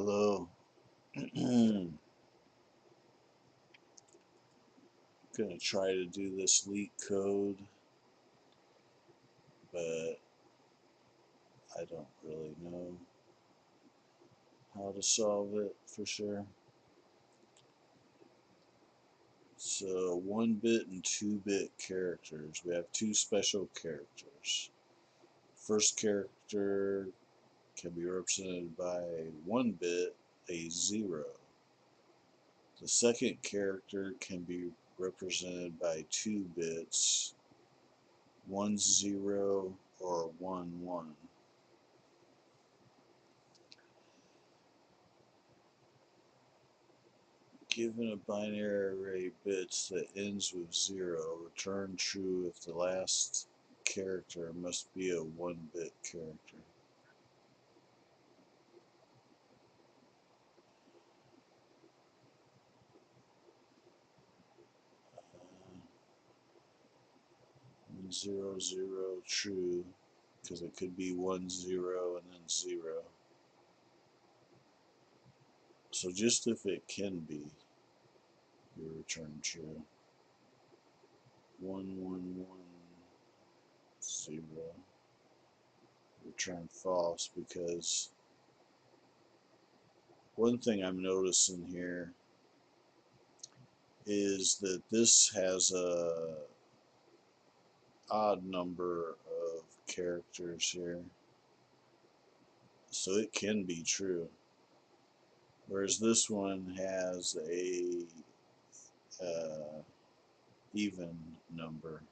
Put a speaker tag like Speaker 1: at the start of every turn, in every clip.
Speaker 1: Hello. I'm gonna try to do this leak code, but I don't really know how to solve it for sure. So 1-bit and 2-bit characters. We have two special characters. First character can be represented by 1-bit, a 0. The second character can be represented by 2 bits, 1 0 or 1 1. Given a binary array of bits that ends with 0, return true if the last character must be a 1-bit character. Uh, 0 0 true, because it could be 1 0 and then 0. So just if it can be, you return true. 1 1 1 0. Return false, because one thing I'm noticing here is that this has a odd number of characters here, so it can be true, whereas this one has a even number,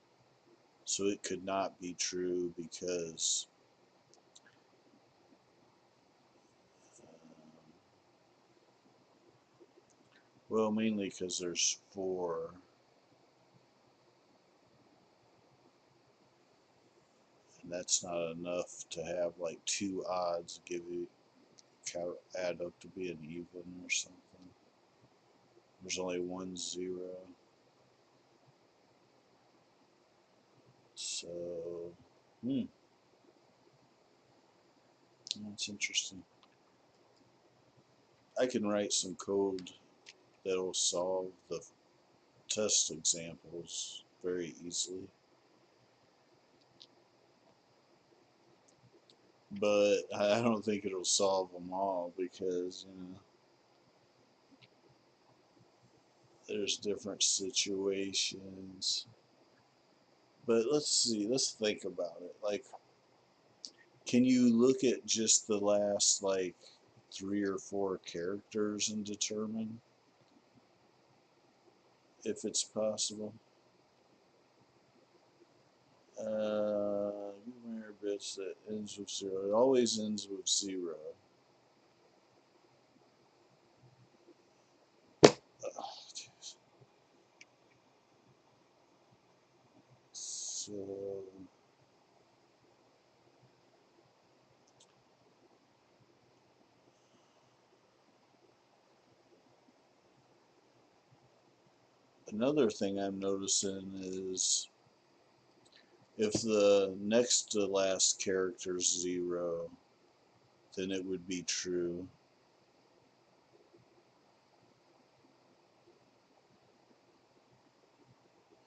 Speaker 1: so it could not be true because well, mainly because there's 4, and that's not enough to have like 2 odds give you add up to be an even or something. There's only 1 0. So, that's interesting. I can write some code that'll solve the test examples very easily. But I don't think it'll solve them all because, there's different situations. But let's see, let's think about it. Like, can you look at just the last, like, 3 or 4 characters and determine if it's possible? Binary bits that ends with 0. It always ends with 0. So another thing I'm noticing is if the next to last character is 0, then it would be true.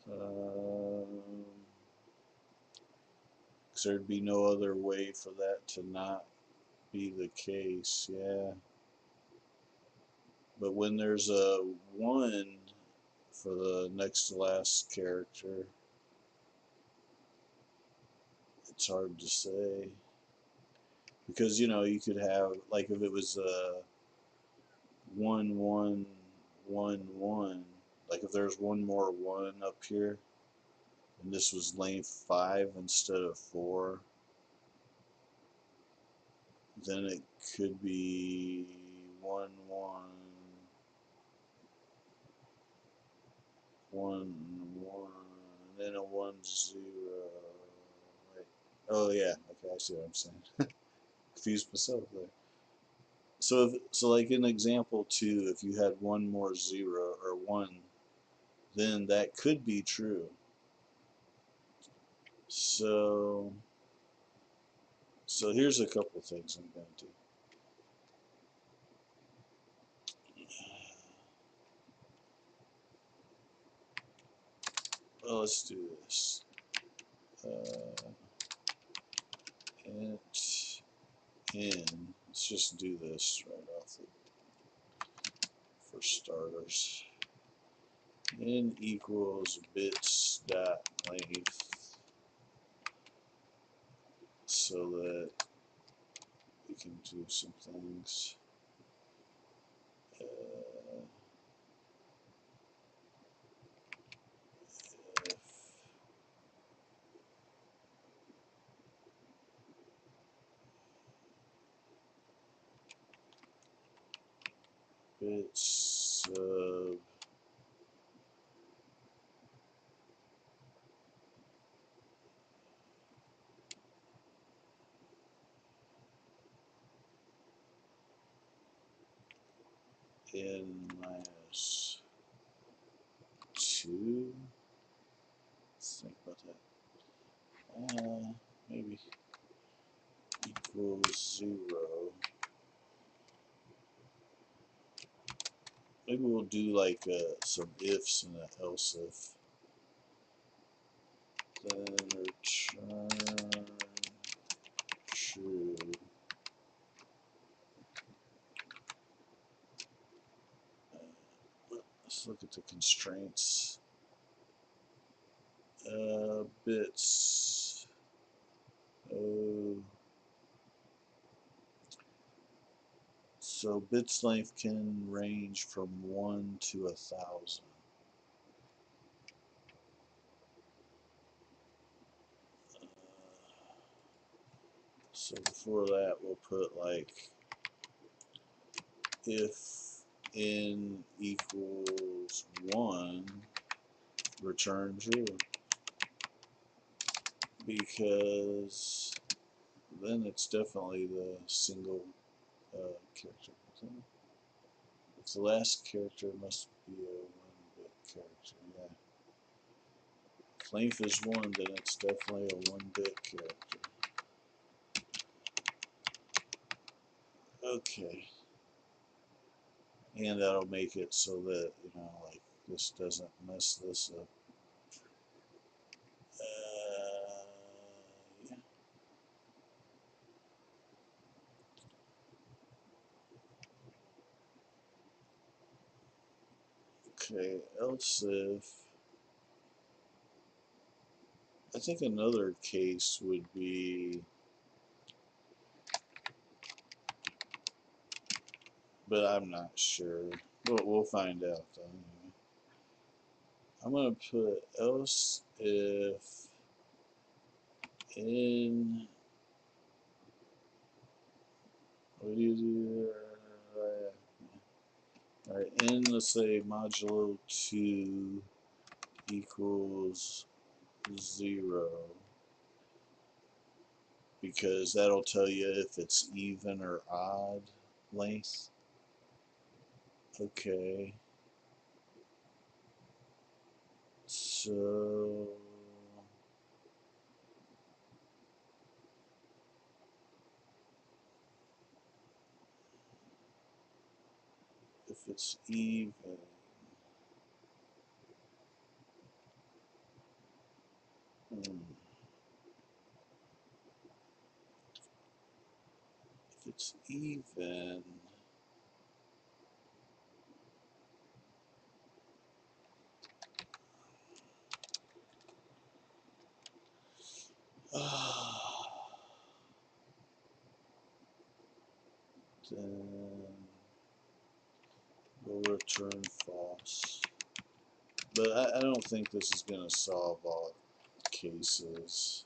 Speaker 1: Because there'd be no other way for that to not be the case, yeah. But when there's a 1 for the next to last character, it's hard to say. Because, you could have, like, if it was a 1 1 1 1, like if there's one more 1 up here, and this was length 5 instead of 4, then it could be 1 1 1 1, and then a 1 0. Wait. Oh yeah, okay, I see what I'm saying. Confused myself there. So like in example 2, if you had one more 0 or 1, then that could be true. So here's a couple things I'm going to do. let's do this. Int in. Let's just do this right off the, for starters. In equals bits dot length, so that we can do some things. If bits sub n minus 2. Let's think about that. Maybe equals 0. Maybe we'll do like some ifs and an else if. Then return true. Let's look at the constraints. Bits. So bits length can range from 1 to 1,000. So before that, we'll put like if n equals 1, return true. Because then it's definitely the single character. If the last character must be a 1-bit character, yeah. If length is 1, then it's definitely a 1-bit character. Okay. And that'll make it so that, you know, like this doesn't mess this up. Yeah. Okay, else if, I think another case would be, but I'm not sure. We'll find out though. Anyway. I'm going to put else if n, what do you do there? Alright, n, let's say modulo 2 equals 0. Because that'll tell you if it's even or odd length. Okay. So if it's even, if it's even, then we'll return false. But I don't think this is going to solve all cases.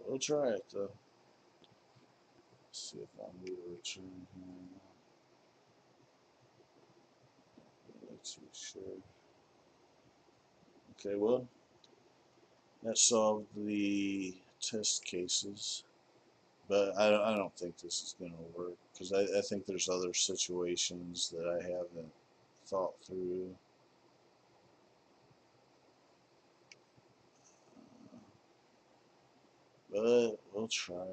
Speaker 1: We'll try it though. See if I need a return here. Let's be sure. Okay, well, that solved the test cases. But I don't think this is going to work because I think there's other situations that I haven't thought through. But we'll try.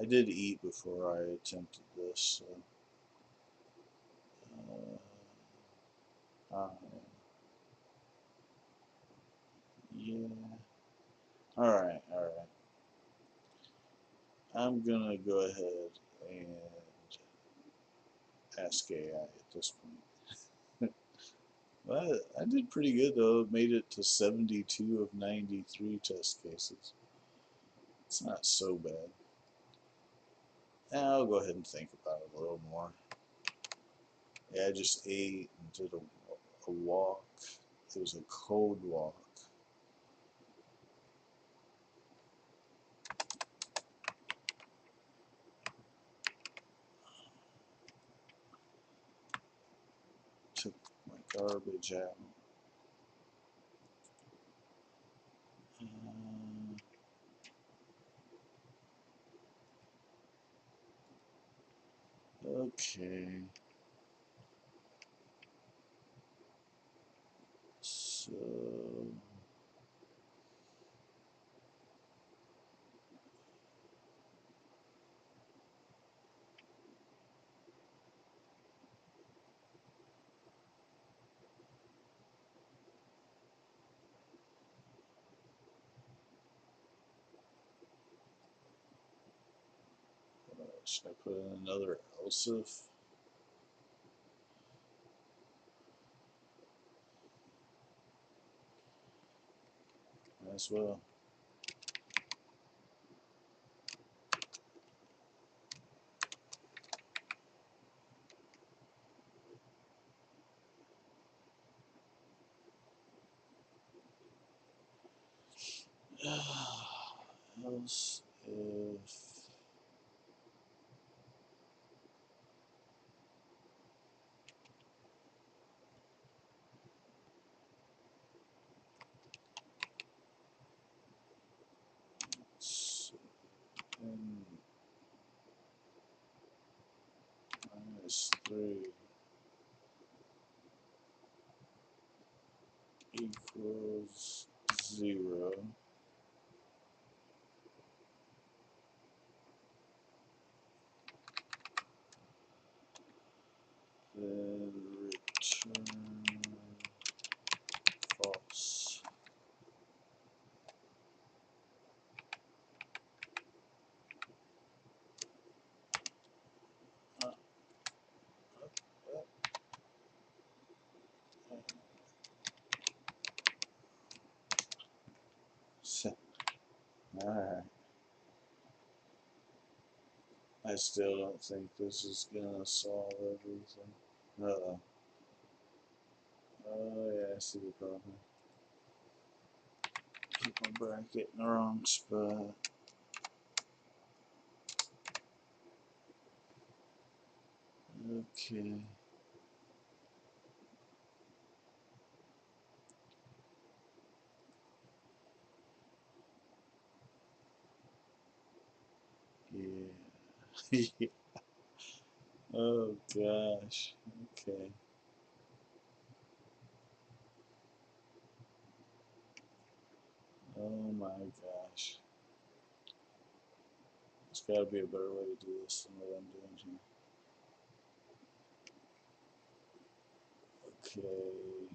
Speaker 1: I did eat before I attempted this, so uh, yeah. All right, all right. I'm gonna go ahead and ask AI at this point. Well, I did pretty good though. Made it to 72 of 93 test cases. It's not so bad. I'll go ahead and think about it a little more. Yeah, I just ate and did a walk. It was a cold walk. Took my garbage out. Okay. So should I put in another ELSIF? As well. Else if n minus 3 equals 0, then return false. Uh, uh, Alright. I still don't think this is gonna solve everything. Uh-oh. Oh yeah, I see the problem. Keep my bracket in the wrong spot. Okay. Yeah. Oh gosh. Okay. Oh my gosh. There's gotta be a better way to do this than what I'm doing here. Okay.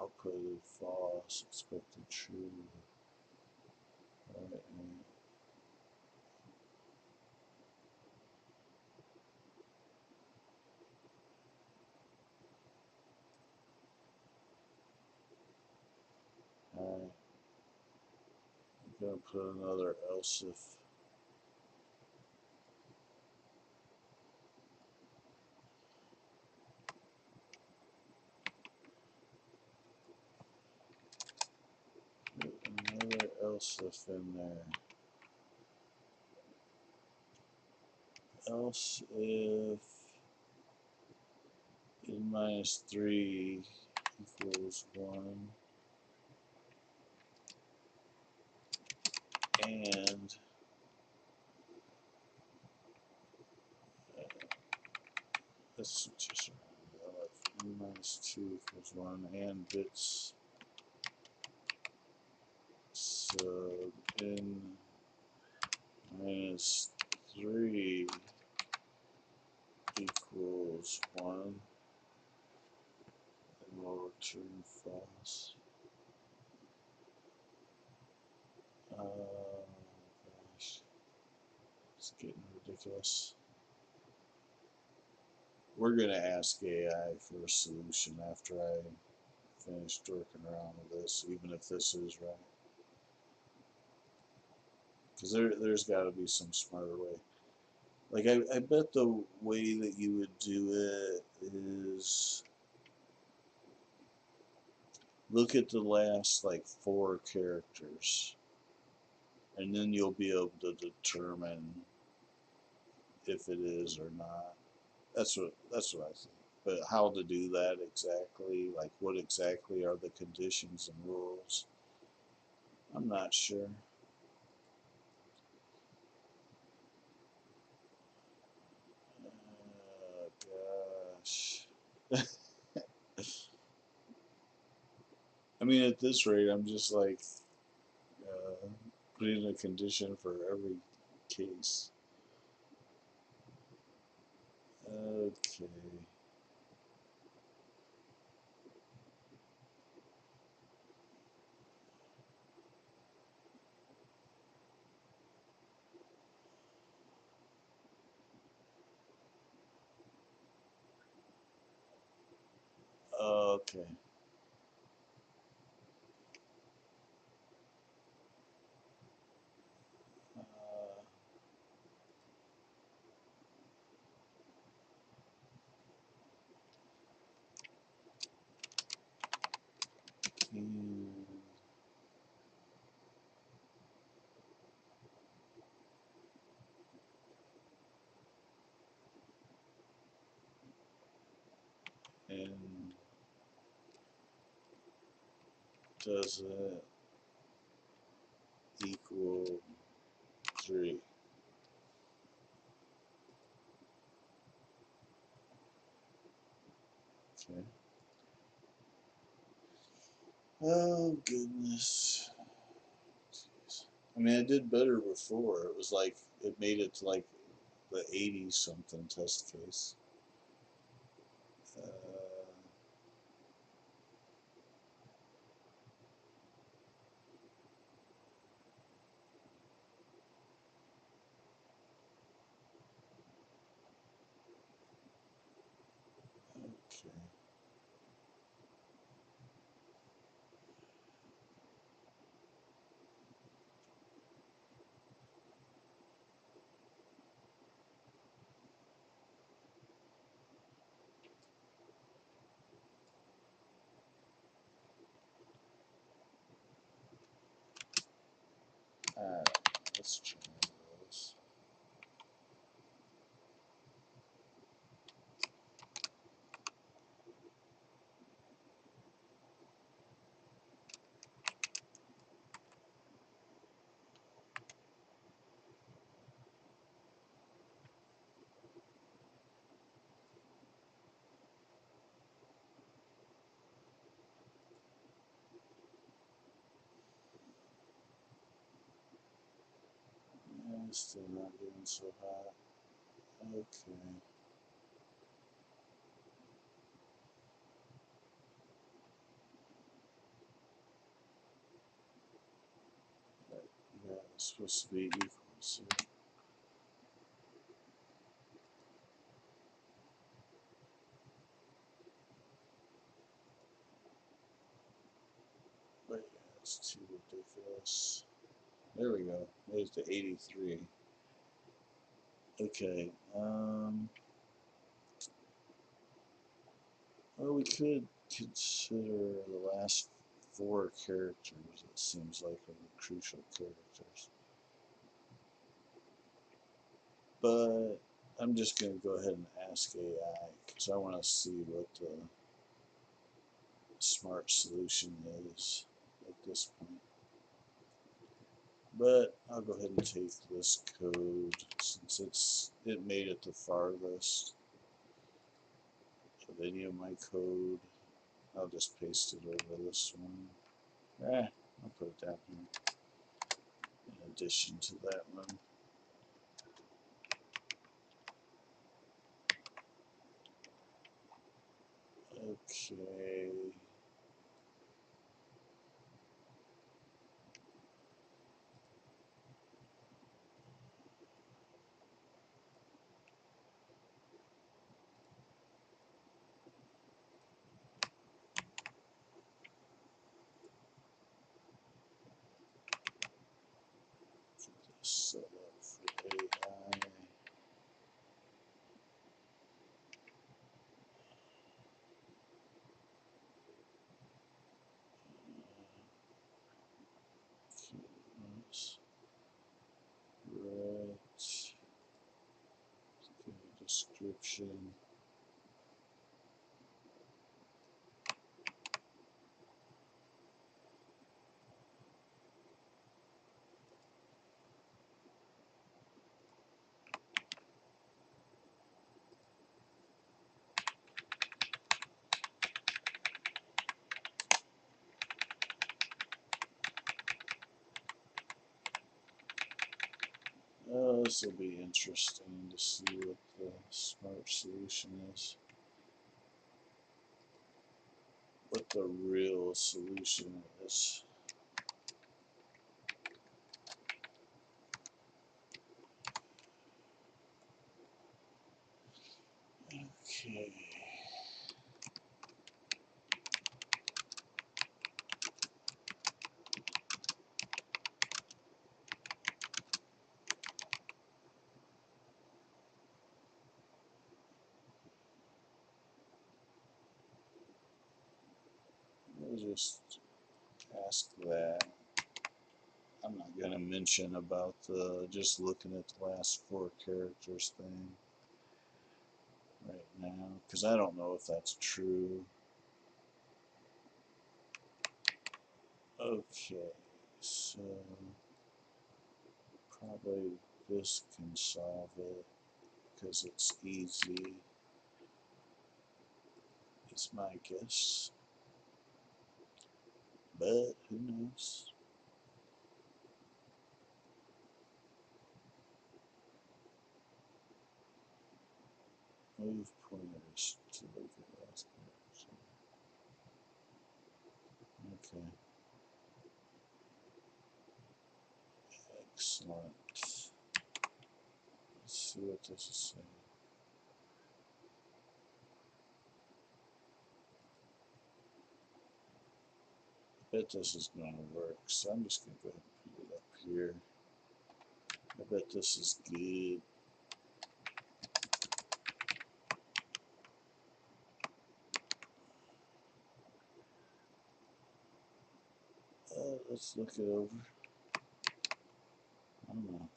Speaker 1: Output false, expected true. Alright. Alright. I'm gonna put another else if. Another else if in there. Else if n minus 3 equals 1, and let's switch this around. N minus 2 equals 1, and bits sub n minus 3 equals 1, and we'll return false. Gosh, it's getting ridiculous. We're going to ask AI for a solution after I finished working around with this, even if this is right. Because there's got to be some smarter way. Like, I bet the way that you would do it is look at the last, like, 4 characters, and then you'll be able to determine if it is or not. That's what I think. But how to do that exactly, like what exactly are the conditions and rules, I'm not sure. Gosh. I mean, at this rate, I'm just like putting a condition for every case. Okay. Okay. Uh, and does it equal 3? Okay. Oh goodness. Jeez. I mean, I did better before. It was like it made it to like the 80 something test case. Uh, okay. Let's try those. Still not doing so hot. Okay. Yeah, it's supposed to be equal. So. But yeah, it's too ridiculous. There we go. There's the 83. Okay. Well, we could consider the last 4 characters. It seems like are the crucial characters. But I'm just going to go ahead and ask AI because I want to see what the smart solution is at this point. But I'll go ahead and take this code since it made it the farthest of any of my code. I'll just paste it over this one. I'll put it down here in addition to that one. Okay. Set up for AI. Right. Give a description. This will be interesting to see what the smart solution is. What the real solution is. Okay. We'll just ask that. I'm not going to mention about the just looking at the last 4 characters thing right now because I don't know if that's true. Okay, so probably this can solve it because it's easy. It's my guess, but who knows? Move pointers to look at last character. Okay. Excellent. Let's see what this is saying. I bet this is going to work, so I'm just going to go ahead and put it up here. I bet this is good. Let's look it over. I don't know.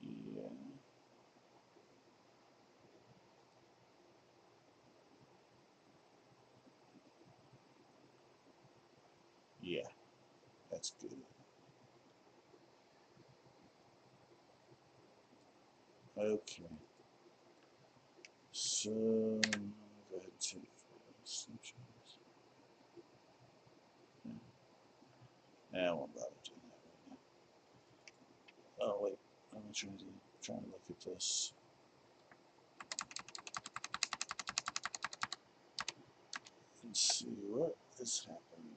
Speaker 1: Yeah. Yeah, that's good. Okay. So, go ahead and take snapshots. Yeah, I won't bother doing that right now. Oh, wait. I'm trying to look at this. And see what is happening.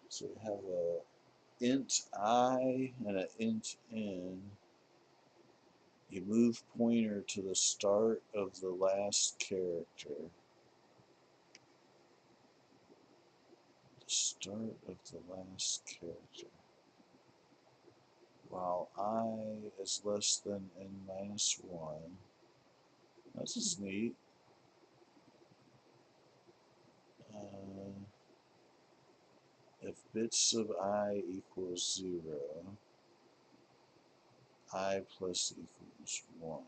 Speaker 1: So we have a int I and an int n. You move pointer to the start of the last character. The start of the last character. While I is less than n minus 1. This is neat. if bits of I equals 0, I plus equals 1.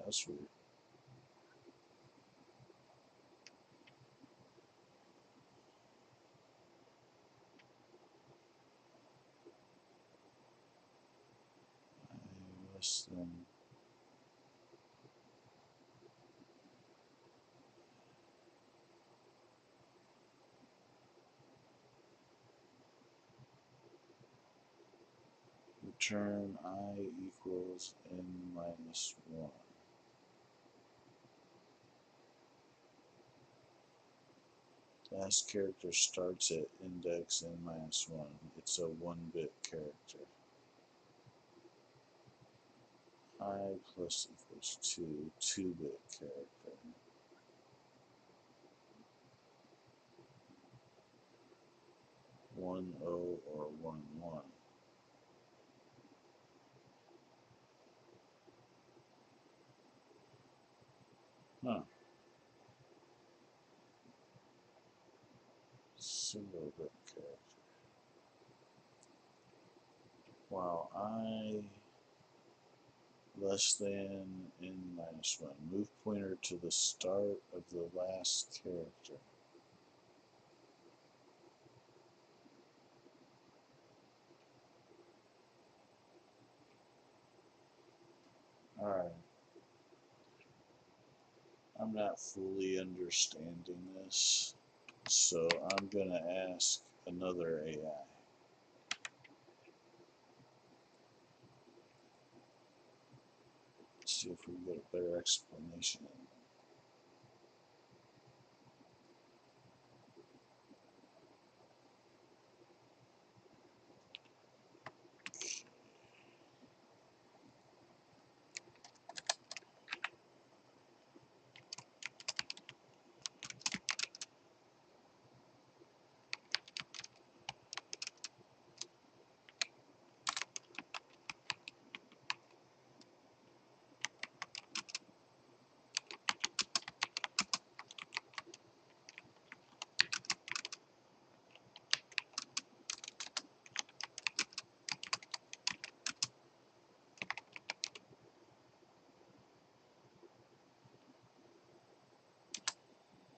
Speaker 1: That's weird. I less than return I equals n minus 1. Last character starts at index n minus 1. It's a 1-bit character. I plus equals 2, 2-bit character. One O or 1-1. Huh. Single-bit character. While I less than n minus 1. Move pointer to the start of the last character. Alright. I'm not fully understanding this, so I'm going to ask another AI. Let's see if we can get a better explanation.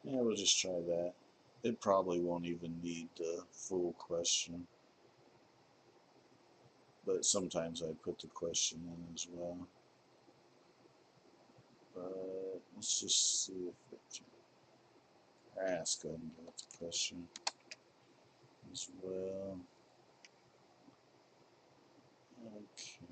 Speaker 1: Yeah, we'll just try that. It probably won't even need the full question, but sometimes I put the question in as well. But let's just see if it can ask them the question as well. Okay.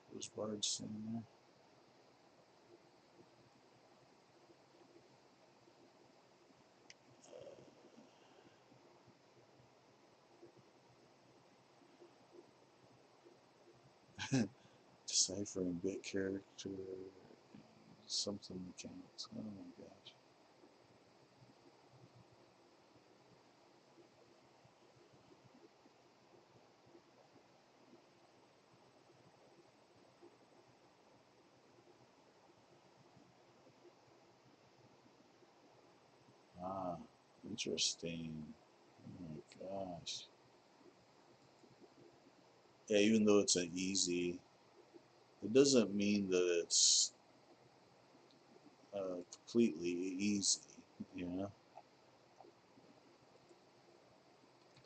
Speaker 1: What was Bard saying there? Deciphering bit character, something mechanics. Oh my gosh. Ah, interesting. Oh my gosh. Yeah, even though it's an easy, it doesn't mean that it's completely easy, you know?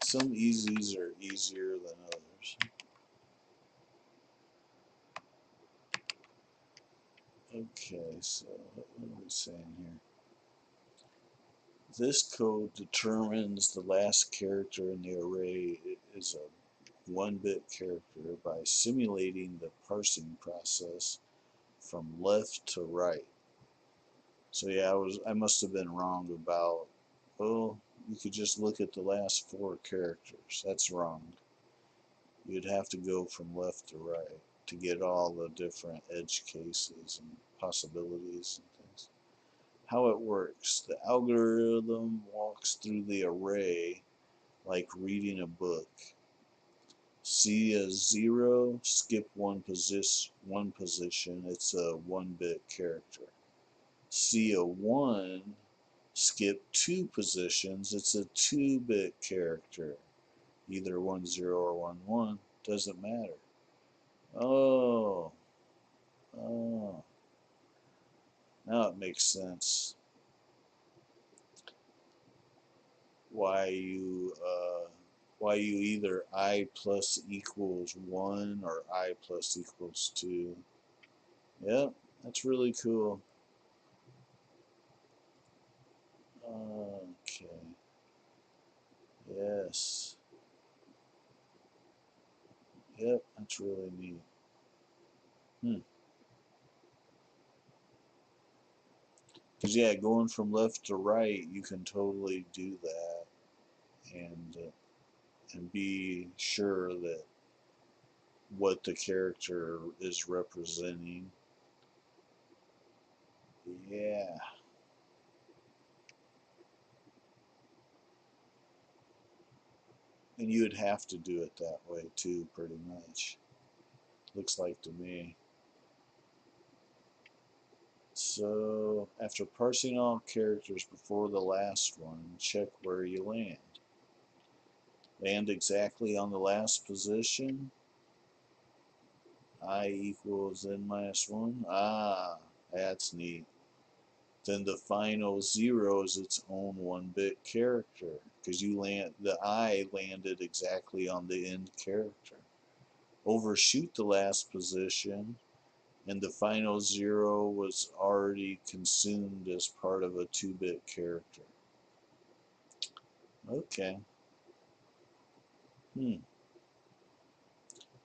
Speaker 1: Some easies are easier than others. Okay, so what are we saying here? This code determines the last character in the array is a 1-bit character by simulating the parsing process from left to right. So yeah, I must have been wrong about, well, you could just look at the last 4 characters. That's wrong. You'd have to go from left to right to get all the different edge cases and possibilities and things. How it works: the algorithm walks through the array like reading a book. See a 0, skip one position, it's a 1-bit character. See a 1, skip 2 positions, it's a 2-bit character. Either 1 0 or 1 1, doesn't matter. Oh, oh, now it makes sense why you either I plus equals 1 or I plus equals 2. Yep, that's really cool. Okay. Yes. Yep, that's really neat. Because, yeah, going from left to right, you can totally do that and be sure that what the character is representing. Yeah. And you would have to do it that way too, pretty much. Looks like to me. So, after parsing all characters before the last one, check where you land. Land exactly on the last position. I equals n minus 1. Ah, that's neat. Then the final 0 is its own 1-bit character because the I landed exactly on the end character. Overshoot the last position, and the final 0 was already consumed as part of a 2-bit character. Okay.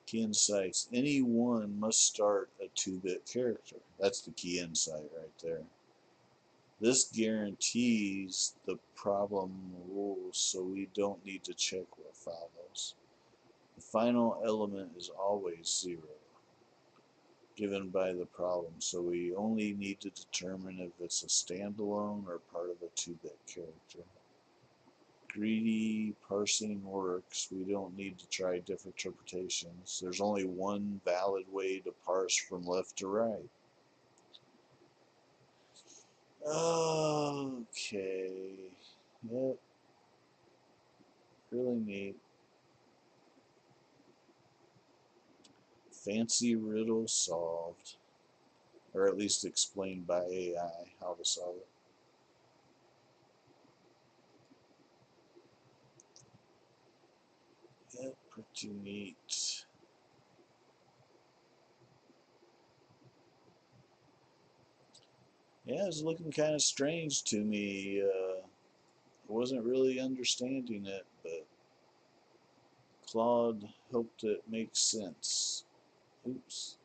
Speaker 1: Key insights. Any one must start a 2-bit character. That's the key insight right there. This guarantees the problem rules, so we don't need to check what follows. The final element is always 0, given by the problem, so we only need to determine if it's a standalone or part of a 2-bit character. Greedy parsing works. We don't need to try different interpretations. There's only one valid way to parse from left to right. Okay. Yep. Really neat. Fancy riddle solved. Or at least explained by AI how to solve it. Yep, pretty neat. Yeah, it's looking kind of strange to me. I wasn't really understanding it, but Claude helped it make sense. Oops.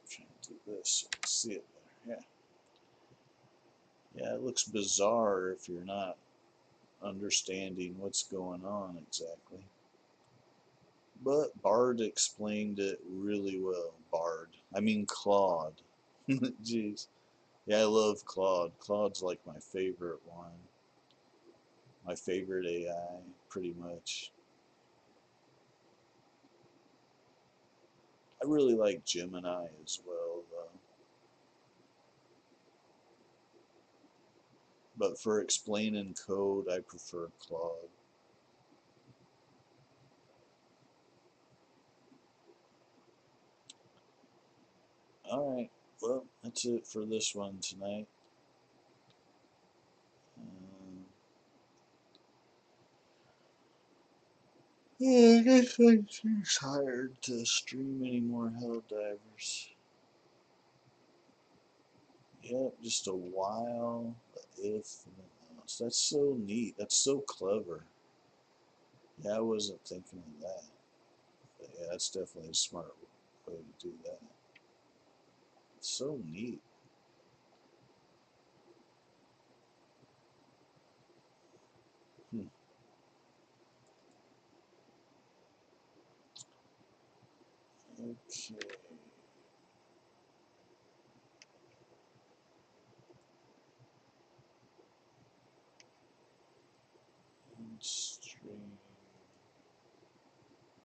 Speaker 1: I'm trying to do this so you can see it better. Yeah. Yeah, it looks bizarre if you're not understanding what's going on exactly. But Bard explained it really well. Bard. I mean Claude. Jeez. Yeah, I love Claude. Claude's like my favorite one. My favorite AI, pretty much. I really like Gemini as well, though. But for explaining code, I prefer Claude. Alright, well, that's it for this one tonight. Yeah, I guess I'm too tired to stream any more Helldivers. Yep, just a while, if, and an else. That's so neat. That's so clever. Yeah, I wasn't thinking of that. But yeah, that's definitely a smart way to do that. It's so neat. Hmm. Okay. Let's